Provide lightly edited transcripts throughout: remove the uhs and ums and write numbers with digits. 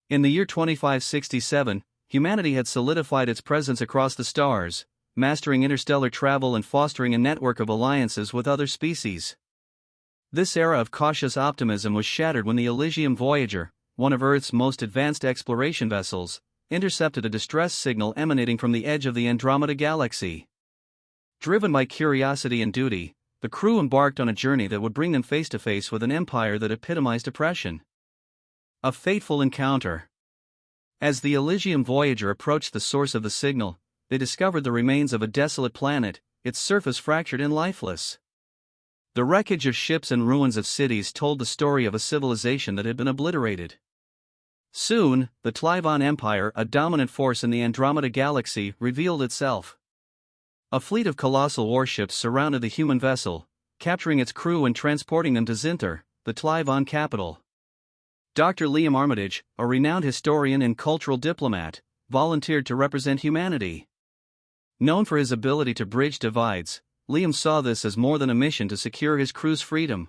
In the year 2567, humanity had solidified its presence across the stars, mastering interstellar travel and fostering a network of alliances with other species. This era of cautious optimism was shattered when the Elysium Voyager, one of Earth's most advanced exploration vessels, intercepted a distress signal emanating from the edge of the Andromeda galaxy. Driven by curiosity and duty, the crew embarked on a journey that would bring them face to face with an empire that epitomized oppression. A fateful encounter. As the Elysium Voyager approached the source of the signal, they discovered the remains of a desolate planet, its surface fractured and lifeless. The wreckage of ships and ruins of cities told the story of a civilization that had been obliterated. Soon, the Tlyvon Empire, a dominant force in the Andromeda galaxy, revealed itself. A fleet of colossal warships surrounded the human vessel, capturing its crew and transporting them to Zinter, the Tlyvon capital. Dr. Liam Armitage, a renowned historian and cultural diplomat, volunteered to represent humanity. Known for his ability to bridge divides, Liam saw this as more than a mission to secure his crew's freedom.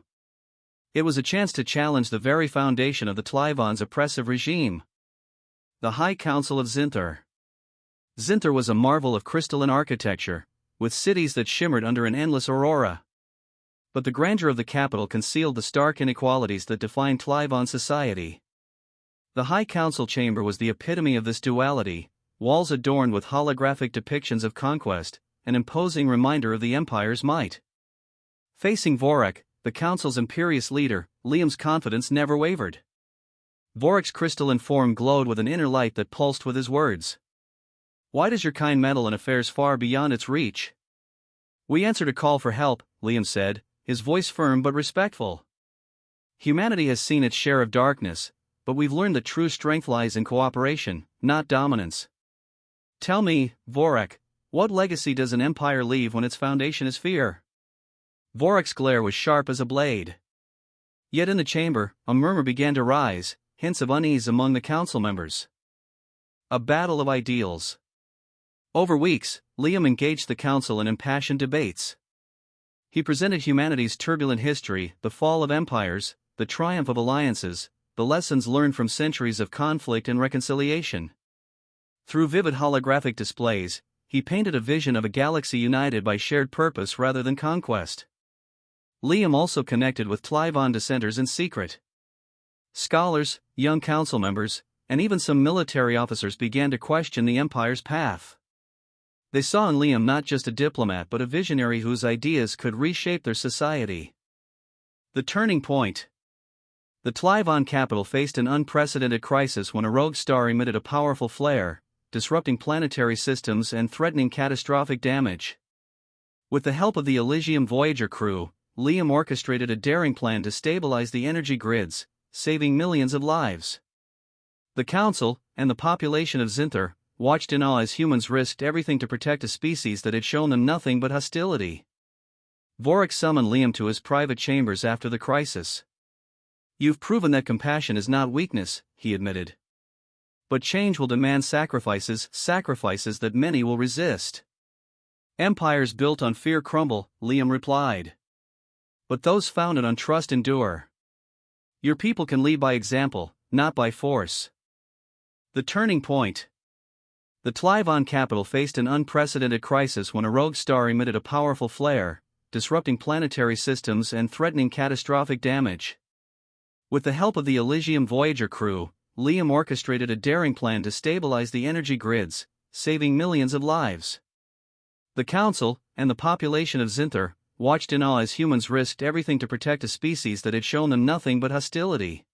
It was a chance to challenge the very foundation of the Tlyvon's oppressive regime. The High Council of Zinter. Zinter was a marvel of crystalline architecture, with cities that shimmered under an endless aurora. But the grandeur of the capital concealed the stark inequalities that defined Tlyvon society. The High Council chamber was the epitome of this duality, walls adorned with holographic depictions of conquest, an imposing reminder of the Empire's might. Facing Vorak, the Council's imperious leader, Liam's confidence never wavered. Vorak's crystalline form glowed with an inner light that pulsed with his words. "Why does your kind meddle in affairs far beyond its reach?" "We answered a call for help," Liam said, his voice firm but respectful. "Humanity has seen its share of darkness, but we've learned that true strength lies in cooperation, not dominance. Tell me, Vorak, what legacy does an empire leave when its foundation is fear?" Vorak's glare was sharp as a blade. Yet in the chamber, a murmur began to rise, hints of unease among the council members. A battle of ideals. Over weeks, Liam engaged the council in impassioned debates. He presented humanity's turbulent history, the fall of empires, the triumph of alliances, the lessons learned from centuries of conflict and reconciliation. Through vivid holographic displays, he painted a vision of a galaxy united by shared purpose rather than conquest. Liam also connected with Tlyvon dissenters in secret. Scholars, young council members, and even some military officers began to question the Empire's path. They saw in Liam not just a diplomat but a visionary whose ideas could reshape their society. The turning point. The Tlyvon capital faced an unprecedented crisis when a rogue star emitted a powerful flare, disrupting planetary systems and threatening catastrophic damage. With the help of the Elysium Voyager crew, Liam orchestrated a daring plan to stabilize the energy grids, saving millions of lives. The Council, and the population of Zinter, watched in awe as humans risked everything to protect a species that had shown them nothing but hostility. Vorak summoned Liam to his private chambers after the crisis. "You've proven that compassion is not weakness," he admitted. "But change will demand sacrifices that many will resist." "Empires built on fear crumble," Liam replied. "But those founded on trust endure. Your people can lead by example, not by force." The turning point. The Tlyvon capital faced an unprecedented crisis when a rogue star emitted a powerful flare, disrupting planetary systems and threatening catastrophic damage. With the help of the Elysium Voyager crew, Liam orchestrated a daring plan to stabilize the energy grids, saving millions of lives. The Council, and the population of Zinter, watched in awe as humans risked everything to protect a species that had shown them nothing but hostility.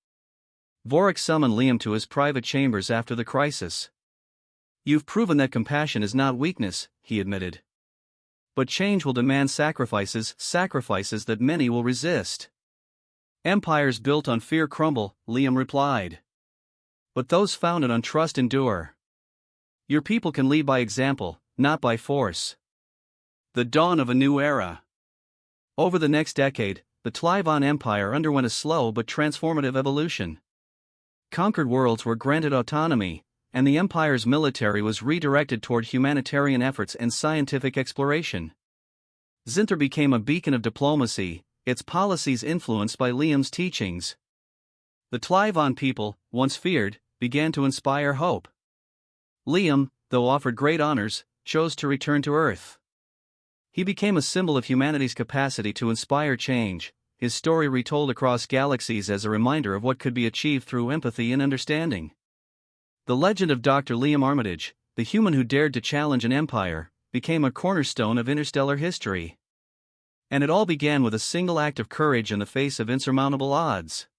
Vorak summoned Liam to his private chambers after the crisis. "You've proven that compassion is not weakness," he admitted. "But change will demand sacrifices that many will resist." "Empires built on fear crumble," Liam replied. "But those founded on trust endure. Your people can lead by example, not by force." The dawn of a new era. Over the next decade, the Tlyvon Empire underwent a slow but transformative evolution. Conquered worlds were granted autonomy, and the Empire's military was redirected toward humanitarian efforts and scientific exploration. Zinter became a beacon of diplomacy, its policies influenced by Liam's teachings. The Tlyvon people, once feared, began to inspire hope. Liam, though offered great honors, chose to return to Earth. He became a symbol of humanity's capacity to inspire change, his story retold across galaxies as a reminder of what could be achieved through empathy and understanding. The legend of Dr. Liam Armitage, the human who dared to challenge an empire, became a cornerstone of interstellar history. And it all began with a single act of courage in the face of insurmountable odds.